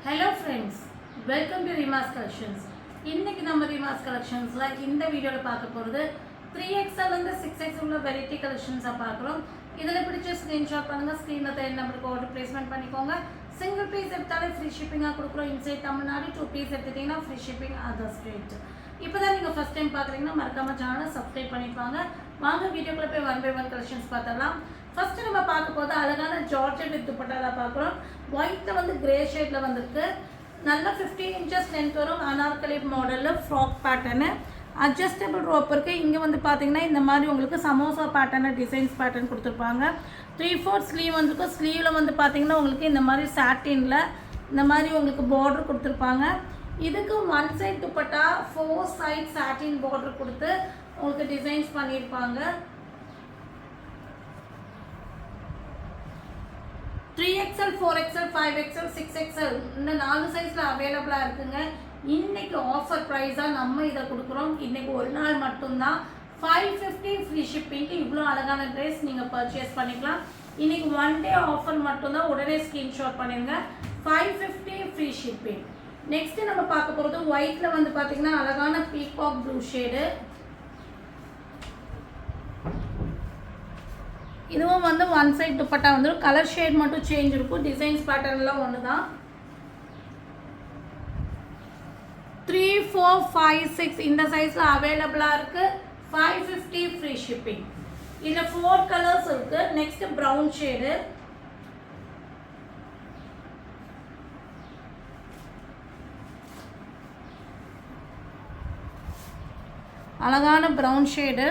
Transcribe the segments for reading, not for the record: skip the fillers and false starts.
Hello friends, welcome to Rima's Collections. இன்னைக்கு நம்ம Rima's Collectionsல இந்த வீடியோல பார்க்க போறது 3XL and 6XL உள்ள variety collections பார்க்குறோம். இதல பிடிச்ச ஸ்கிரீன்ஷாட் பண்ணுங்க. ஸ்கிரீன்ல தெரிய நம்பருக்கு ஆர்டர் பிளேஸ்மென்ட் பண்ணிக்கோங்க. சிங்கிள் பீஸ் எடுத்தாலே ஃப்ரீ ஷிப்பிங்கா கொடுக்குறோம். இன்சைட் தமிழ்நாடு 2 பீஸ் எடுத்தீங்கன்னா ஃப்ரீ ஷிப்பிங் அதர் ஸ்டேட். இப்போதான் நீங்க ஃபர்ஸ்ட் டைம் பார்க்குறீங்கன்னா மறக்காம சேனலை சப்ஸ்கிரைப் பண்ணிடுவாங்க. வாங்க வீடியோக்குள்ள போய் 1 by 1 collections பார்த்தலாம். ஃபர்ஸ்ட் நம்ம பார்க்க போறது அழகான ஜார்ஜெட் வித் துப்பட்டா பார்க்குறோம். ஒயிட்ல வந்து கிரே ஷேட்ல வந்திருக்கு. நல்ல 15 inches லென்த் வரும். அனார்கலி மாடல்ல ஃப்ராக் பேட்டர்ன். அட்ஜஸ்டபிள் ரோப் இருக்கு. இங்க வந்து பாத்தீங்கன்னா இந்த மாதிரி உங்களுக்கு சமோசா பேட்டர்ன் டிசைன்ஸ் பேட்டர்ன் கொடுத்திருப்பாங்க. 3/4 ஸ்லீவ் வந்திருக்கு. ஸ்லீவ்ல வந்து பாத்தீங்கன்னா உங்களுக்கு இந்த மாதிரி சாட்டின்ல இந்த மாதிரி உங்களுக்கு border கொடுத்திருப்பாங்க. இதுக்கு ஒன் சைடு துப்பட்டா 4 சைடு சாட்டின் border கொடுத்து உங்களுக்கு டிசைன்ஸ் பண்ணிருப்பாங்க. 3XL, 4XL, 5XL, 6XL இந்த 4 சைஸ்ல அவைலபிளா இருக்குங்க. இன்னைக்கு ஆஃபர் பிரைஸா நம்ம இத கொடுக்குறோம். இன்னைக்கு ஒரு நாள் மட்டும் தான் 550 ஃப்ரீ ஷிப்பிங். இவ்ளோ அழகான Dress நீங்க பர்ச்சேஸ் பண்ணிக்கலாம். இன்னைக்கு ஒன் டே ஆஃபர் மட்டும் தான். உடனே ஸ்கிரீன்ஷாட் பண்ணிருங்க. 550 ஃப்ரீ ஷிப்பிங். நெக்ஸ்ட் நம்ம பார்க்க போறது ஒயிட்ல வந்து பாத்தீங்கன்னா அழகான பீகாக் ப்ளூ ஷேட். இதுவும் வந்து ஒன் சைடு துப்பட்டா வந்துரும். கலர் ஷேட் மட்டும் சேஞ்ச் இருக்கும். டிசைன்ஸ் பேட்டர்ன்லாம் ஒண்ணுதான். 3, 4, 5, 6 இந்த சைஸ்ல அவேலபிளா இருக்கு. 550 ஃப்ரீ ஷிப்பிங். இதுல 4 கலர்ஸ் இருக்கு. Next brown shade. அழகான பிரவுன் ஷேட்.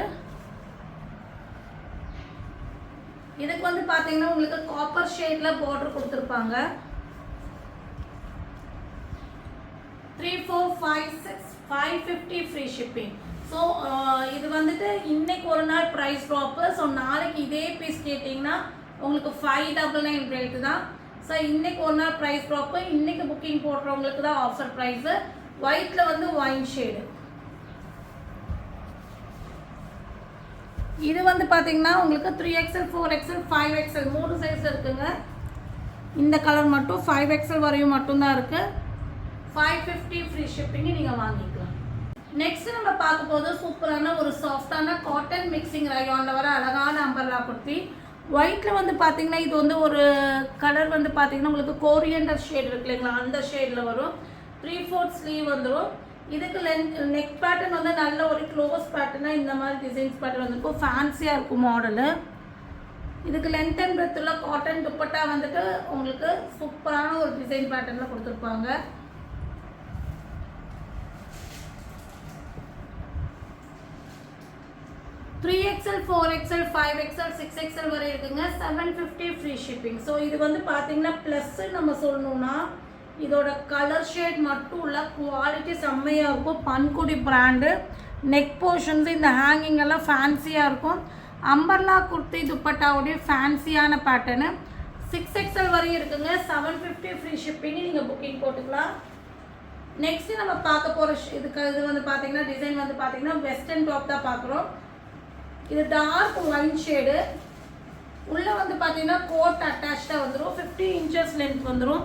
இதுக்கு வந்து பாத்தீங்கன்னா உங்களுக்கு காப்பர் ஷேட்ல border கொடுத்திருப்பாங்க. 3, 4, 5, 6 550 ஃப்ரீ ஷிப்பிங். ஸோ இது வந்துட்டு இன்னைக்கு ஒரு நாள் ப்ரைஸ் ட்ராப். ஸோ நாளைக்கு இதே பீஸ் கேட்டிங்கன்னா உங்களுக்கு 599 ரேட்டு தான். ஸோ இன்னைக்கு ஒரு நாள் ப்ரைஸ் ட்ராப். இன்னைக்கு புக்கிங் போடுறவங்களுக்கு தான் ஆஃபர் ப்ரைஸ். ஒயிட்ல வந்து ஒயின் ஷேடு. இது வந்து பாத்தீங்கன்னா உங்களுக்கு 3XL, 4XL, 5XL மூணு சைஸ்ல இருக்குங்க. இந்த கலர் மட்டும் 5XL வரையும் மட்டும் தான் இருக்கு. 550 ஃப்ரீ ஷிப்பிங் நீங்க வாங்கிக்கலாம். நெக்ஸ்ட் நம்ம பார்க்க போது சூப்பரான ஒரு சாஃப்டான காட்டன் மிக்சிங் ரயான்ல வர அழகான அம்பர்லா குர்த்தி. ஒயிட்ல வந்து பாத்தீங்கன்னா இது வந்து ஒரு கலர் வந்து பாத்தீங்கன்னா உங்களுக்கு கோரியண்டர் ஷேட் இருக்கு இல்லைங்களா, அந்த ஷேட்ல வரும். 3/4 ஸ்லீவ் வந்துரும். இதுக்கு நெக் பேட்டர்ன் வந்து நல்ல ஒரு க்ளோஸ் பேட்டர்னா இந்த மாதிரி டிசைன்ஸ் பேட்டர்ன் வந்துருக்கும். ஃபேன்சியா இருக்கும் மாடலு. இதுக்கு லென்த் அண்ட் பிரெத்ல காட்டன் துப்பட்டா வந்துட்டு உங்களுக்கு சூப்பரான ஒரு டிசைன் பேட்டர்ன்ல கொடுத்துருப்பாங்க. XL, 4XL, 5XL, 6XL வரை இருக்குங்க. 750 ஃப்ரீ ஷிப்பிங். ஸோ இது வந்து பார்த்தீங்கன்னா ப்ளஸ் நம்ம சொல்லணும்னா இதோட கலர் ஷேட் மட்டும் உள்ள குவாலிட்டி செம்மையாக இருக்கும். பன்குடி பிராண்டு. நெக் போர்ஷன்ஸ் இந்த ஹேங்கிங் எல்லாம் ஃபேன்சியாக இருக்கும். அம்பர்லா குர்த்தி துப்பட்டாவுடைய ஃபேன்சியான பேட்டர்னு. 6XL வரையும் இருக்குங்க. 750 ஃப்ரீ ஷிப்பிங் நீங்கள் புக்கிங் போட்டுக்கலாம். நெக்ஸ்ட் நம்ம பார்க்க போகிற இது வந்து பார்த்தீங்கன்னா டிசைன் வந்து பார்த்தீங்கன்னா வெஸ்டர்ன் டாப் தான் பார்க்குறோம். இது டார்க் ஒயின் ஷேடு. உள்ளே வந்து பார்த்தீங்கன்னா கோட் அட்டாச்சாக வந்துடும். 15 inches லென்த் வந்துடும்.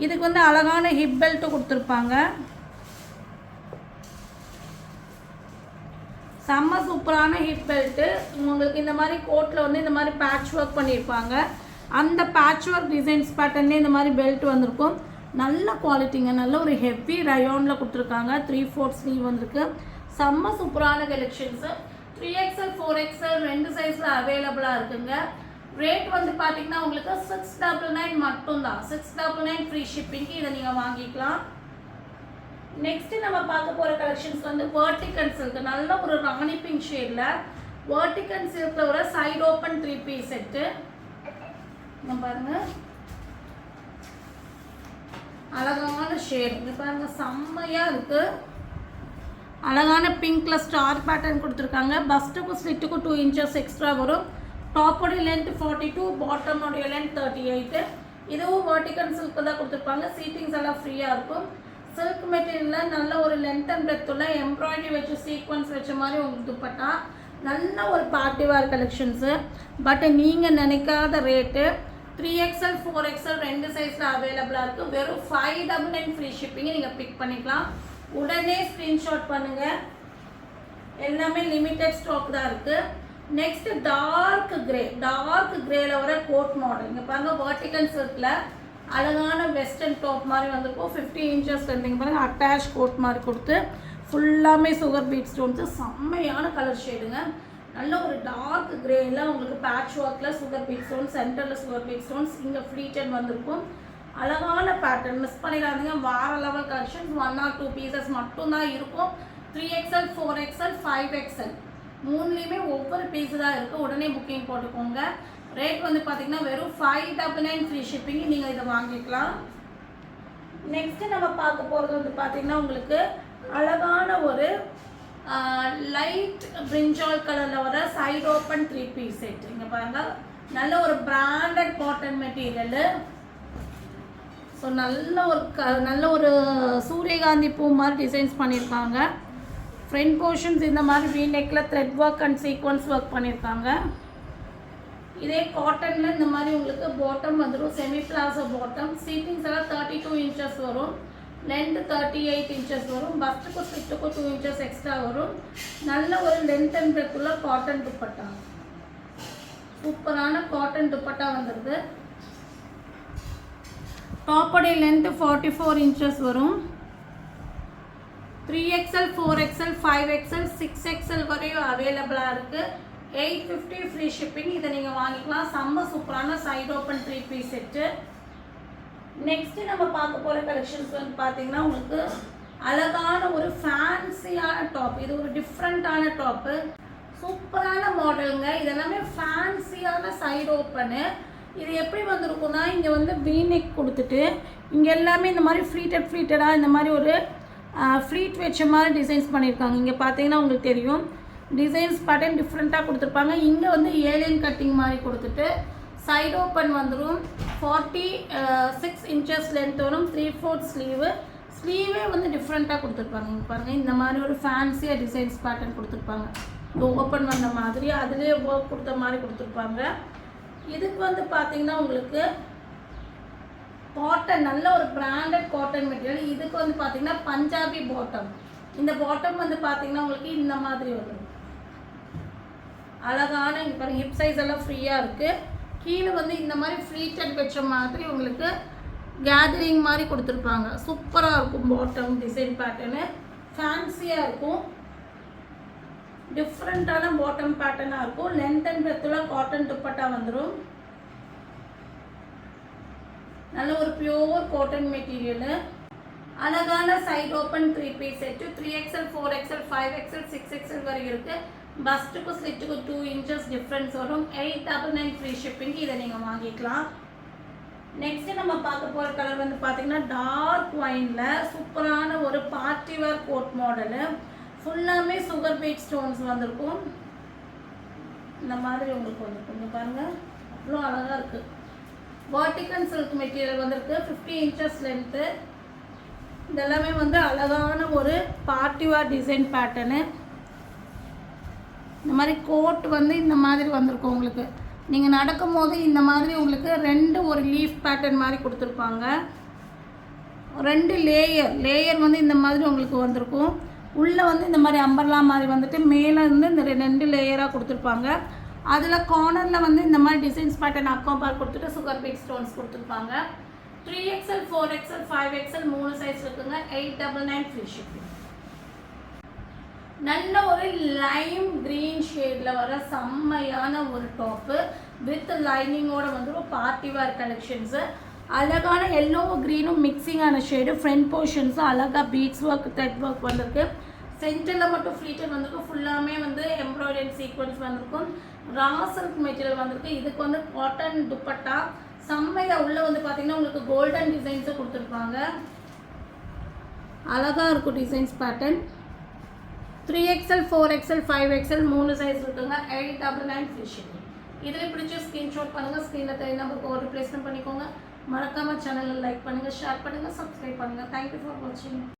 இதுக்கு வந்து அழகான ஹிப் பெல்ட் கொடுத்துருப்பாங்க. செம்ம சூப்பரான ஹிப் பெல்ட்டு. உங்களுக்கு இந்த மாதிரி கோட்டில் வந்து இந்த மாதிரி பேட்ச் ஒர்க் பண்ணியிருப்பாங்க. அந்த பேட்ச் ஒர்க் டிசைன்ஸ் பேட்டர்னே இந்த மாதிரி பெல்ட் வந்திருக்கும். நல்ல குவாலிட்டிங்க. நல்ல ஒரு ஹெவி ரயோனில் கொடுத்துருக்காங்க. 3/4 ஸ்லீவ் வந்திருக்கு. செம்ம சூப்பரான கலெக்ஷன்ஸு. 3XL, 4XL ரெண்டு சைஸில் அவைலபிளாக இருக்குங்க. ரேட் வந்து பார்த்தீங்கன்னா உங்களுக்கு 699 மட்டும்தான். 699 ஃப்ரீ ஷிப்பிங்க்கு இதை நீங்கள் வாங்கிக்கலாம். நெக்ஸ்ட் நம்ம பார்க்க போகிற கலெக்ஷன்ஸ் வந்து வெர்டிகல் சில்க். நல்ல ஒரு ராணி பிங்க் ஷேடில் வெர்டிகல் சில்கில் ஒரு சைடு ஓப்பன் 3 பீஸ் செட்டு. இங்கே பாருங்க அழகான ஷேட். இங்கே பாருங்க செம்மையாக இருக்குது. அழகான பிங்க்ல ஸ்டார் பேட்டர்ன் கொடுத்துருக்காங்க. பஸ்ட்டுக்கும் ஸ்லிட்டுக்கும் 2 inches எக்ஸ்ட்ரா வரும். டாப்போடைய லென்த் 42, பாட்டமோடைய லென்த் 38. இதுவும் வெர்டிகல் சில்க் தான் கொடுத்துருப்பாங்க. சீட்டிங்ஸ் எல்லாம் ஃப்ரீயாக இருக்கும். சில்க் மெட்டீரியலில் நல்ல ஒரு லென்த் அண்ட் பிரெத் உள்ள எம்ப்ராய்டரி வச்சு சீக்வன்ஸ் வச்ச மாதிரி உங்களுக்கு துப்பட்டா. நல்ல ஒரு பார்ட்டி வேர் கலெக்ஷன்ஸு. பட் நீங்கள் நினைக்காத ரேட்டு 3XL 4XL ரெண்டு சைஸில் அவைலபிளாக இருக்குது. வெறும் 599 ஃப்ரீ ஷிப்பிங்கை நீங்கள் பிக் பண்ணிக்கலாம். உடனே ஸ்க்ரீன்ஷாட் பண்ணுங்கள். எல்லாமே லிமிட்டட் ஸ்டாக் தான் இருக்குது. நெக்ஸ்ட் டார்க் கிரேல வர கோட் மாடல். இங்கே பாருங்கள், வெர்டிகல் சில்கில் அழகான வெஸ்டர்ன் டாப் மாதிரி வந்திருக்கும். 50 இன்ச்சஸ் இங்கே பாருங்கள், அட்டாச் கோட் மாதிரி கொடுத்து ஃபுல்லாமே சுகர் பீட் ஸ்டோன்ஸு. செம்மையான கலர் ஷேடுங்க. நல்ல ஒரு டார்க் கிரேயில் உங்களுக்கு பேட்ச் ஒர்க்கில் சுகர் பீட் ஸ்டோன்ஸ், சென்டரில் சுகர் பீட் ஸ்டோன்ஸ், இங்கே ஃப்ளீட்டட் வந்திருக்கும். அழகான பேட்டர்ன், மிஸ் பண்ணிடாதீங்க. வார லெவல் கலெக்ஷன்ஸ் 1 or 2 பீசஸ் மட்டும்தான் இருக்கும். 3XL 4XL 5XL மூணுலேயுமே ஒவ்வொரு பீஸு தான் இருக்குது. உடனே புக்கிங் போட்டுக்கோங்க. ரேட் வந்து பார்த்திங்கன்னா வெறும் 599 ஃப்ரீ ஷிப்பிங் நீங்கள் இதை வாங்கிக்கலாம். நெக்ஸ்ட்டு நம்ம பார்க்க போகிறது வந்து பார்த்திங்கன்னா உங்களுக்கு அழகான ஒரு லைட் பிரிஞ்சால் கலரில் வர சைடு ஓப்பன் 3 பீஸ் செட். இங்கே பாருங்கள், நல்ல ஒரு பிராண்டட் காட்டன் மெட்டீரியலு. ஸோ நல்ல ஒரு சூரியகாந்தி பூ மாதிரி டிசைன்ஸ் பண்ணியிருக்காங்க. ஃப்ரண்ட் போர்ஷன்ஸ் இந்த மாதிரி வீ நெக்கில் thread work and sequence work பண்ணியிருக்காங்க. இதே காட்டனில் இந்த மாதிரி உங்களுக்கு பாட்டம் வந்துடும், செமி பிளாசோ பாட்டம். சீட்டிங்ஸ் எல்லாம் 32 இன்ச்சஸ் வரும், லென்த் 38 இன்ச்சஸ் வரும். பஸ்ட்டுக்கும் ஸ்லிட்டுக்கும் 2 இன்ச்சஸ் எக்ஸ்ட்ரா வரும். நல்ல ஒரு லென்த் அண்ட் பிரெத் உள்ள காட்டன் துப்பட்டா, சூப்பரான காட்டன் துப்பட்டா வந்துடுது. டாப்போடைய லென்த்து 44 இன்ச்சஸ் வரும். 3XL 4XL 5XL 6XL வரையும் அவைலபிளாக இருக்குது. 850 ஃப்ரீ ஷிப்பிங். இதை நீங்கள் வாங்கிக்கலாம். செம்ம சூப்பரான side open 3 piece set. Next நம்ம பார்க்க போகிற கலெக்ஷன்ஸ் வந்து பார்த்திங்கன்னா உங்களுக்கு அழகான ஒரு ஃபேன்சியான டாப். இது ஒரு டிஃப்ரெண்ட்டான டாப்பு, சூப்பரான மாடலுங்க. இதெல்லாமே ஃபேன்சியான சைடு ஓப்பனு. இது எப்படி வந்திருக்குன்னா, இங்கே வந்து வீநெக் கொடுத்துட்டு இங்கே எல்லாமே இந்த மாதிரி ஃப்ளீட்டடாக இந்த மாதிரி ஒரு ஃப்ளீட் வச்ச மாதிரி டிசைன்ஸ் பண்ணியிருக்காங்க. இங்கே பார்த்தீங்கன்னா உங்களுக்கு தெரியும், டிசைன்ஸ் பேட்டர்ன் டிஃப்ரெண்ட்டாக கொடுத்துருப்பாங்க. இங்கே வந்து ஏலியன் கட்டிங் மாதிரி கொடுத்துட்டு சைடு ஓப்பன் வந்துடும். 46 இன்ச்சஸ் லென்த் வரும். 3/4 ஸ்லீவே வந்து டிஃப்ரெண்ட்டாக கொடுத்துருப்பாங்க. இங்கே பாருங்கள், இந்த மாதிரி ஒரு ஃபேன்சியாக டிசைன்ஸ் பேட்டர்ன் கொடுத்துருப்பாங்க. ஓப்பன் வந்த மாதிரி அதுலேயே ஒர்க் கொடுத்த மாதிரி கொடுத்துருப்பாங்க. இதுக்கு வந்து பார்த்திங்கன்னா உங்களுக்கு காட்டன், நல்ல ஒரு பிராண்டட் காட்டன் மெட்டீரியல். இதுக்கு வந்து பார்த்திங்கன்னா பஞ்சாபி பாட்டம். இந்த பாட்டம் வந்து பார்த்திங்கன்னா உங்களுக்கு இந்த மாதிரி வரும். அழகான இங்கே பாருங்கள், ஹிப் சைஸ் எல்லாம் ஃப்ரீயாக இருக்குது. கீழே வந்து இந்த மாதிரி ஃப்ளீட்டட் வச்ச மாதிரி உங்களுக்கு கேதரிங் மாதிரி கொடுத்துருப்பாங்க. சூப்பராக இருக்கும். பாட்டம் டிசைன் பேட்டர்னு ஃபேன்சியாக இருக்கும். டிஃப்ரெண்ட்டான பாட்டம் பேட்டர்னாக இருக்கும். லென்த் அண்ட் பிரெத்தில் காட்டன் துப்பட்டா வந்துடும். நல்ல ஒரு பியோர் காட்டன் மெட்டீரியலு. அழகான side open 3 piece set. 3XL 4XL 5XL 6XL வரை இருக்குது. பஸ்ட்டுக்கும் ஸ்லிட்டுக்கும் 2 இன்ச்சஸ் டிஃப்ரென்ஸ் வரும். 899 ஃப்ரீ ஷிப்பிங். இதை நீங்கள் வாங்கிக்கலாம். நெக்ஸ்ட்டு நம்ம பார்க்க போகிற கலர் வந்து பார்த்திங்கன்னா டார்க் ஒயினில் சூப்பரான ஒரு பார்ட்டி வேர் கோட் மாடலு. ஃபுல்லாமே சுகர் பீட் ஸ்டோன்ஸ் வந்திருக்கும். இந்த மாதிரி உங்களுக்கு வந்திருக்கும். இங்கே பாருங்கள், அவ்வளோ அழகாக இருக்குது. வெர்டிகல் சில்க் மெட்டீரியல் வந்திருக்கு. 50 இன்ச்சஸ் லென்த்து. இதெல்லாமே வந்து அழகான ஒரு பார்ட்டி வேர் டிசைன் பேட்டர்னு. இந்த மாதிரி கோட் வந்து இந்த மாதிரி வந்திருக்கும். உங்களுக்கு நீங்கள் நடக்கும் போது இந்த மாதிரி உங்களுக்கு 2 ஒரு லீஃப் பேட்டர்ன் மாதிரி கொடுத்துருப்பாங்க. 2 லேயர் வந்து இந்த மாதிரி உங்களுக்கு வந்திருக்கும். உள்ளே வந்து இந்த மாதிரி அம்பர்லா மாதிரி வந்துட்டு மேலே வந்து இந்த 2 லேயராக கொடுத்துருப்பாங்க. அதில் கார்னரில் வந்து இந்த மாதிரி டிசைன்ஸ் பேட்டர்ன் அக்கோபார் கொடுத்துட்டு சுகர் பீட் ஸ்டோன்ஸ் கொடுத்துருப்பாங்க. 3XL 4XL 5XL 3 சைஸ் இருக்குங்க. 899 ஃப்ரீ ஷிப்பிங். நல்ல ஒரு லைம் க்ரீன் ஷேடில் வர செம்மையான ஒரு டாப்பு வித் லைனிங்கோட வந்து ஒரு பார்ட்டி வேர் கலெக்ஷன்ஸு. அழகான எல்லோ க்ரீனும் மிக்சிங்கான ஷேடு. ஃப்ரண்ட் போர்ஷன்ஸும் அழகாக பீட்ஸ் ஒர்க் த்ரெட் ஒர்க் வந்திருக்கு. சென்டரில் மட்டும் ஃப்ளீட்டட் வந்திருக்கும். ஃபுல்லாமே வந்து எம்ப்ராய்டரி சீக்வன்ஸ் வந்திருக்கும். ரா சில்க் மெட்டீரியல் வந்திருக்கு. இதுக்கு வந்து காட்டன் துப்பட்டா செம்மையாக. உள்ளே வந்து பார்த்திங்கன்னா உங்களுக்கு கோல்டன் டிசைன்ஸை கொடுத்துருப்பாங்க. அழகாக இருக்கும் designs pattern. 3XL 4XL 5XL 3 size இருக்குங்க. 899 ஃப்ரீ ஷிப்பிங். இதில் பிடிச்ச ஸ்க்ரீன்ஷாட் பண்ணுங்கள். ஸ்க்ரீனில் தெரிய நம்பருக்கு ஒரு ரிப்ளேஸ்மெண்ட் பண்ணிக்கோங்க. மறக்காமல் சேனலில் லைக் பண்ணுங்கள், ஷேர் பண்ணுங்கள், சப்ஸ்கிரைப் பண்ணுங்கள். தேங்க்யூ ஃபார் வாட்சிங்.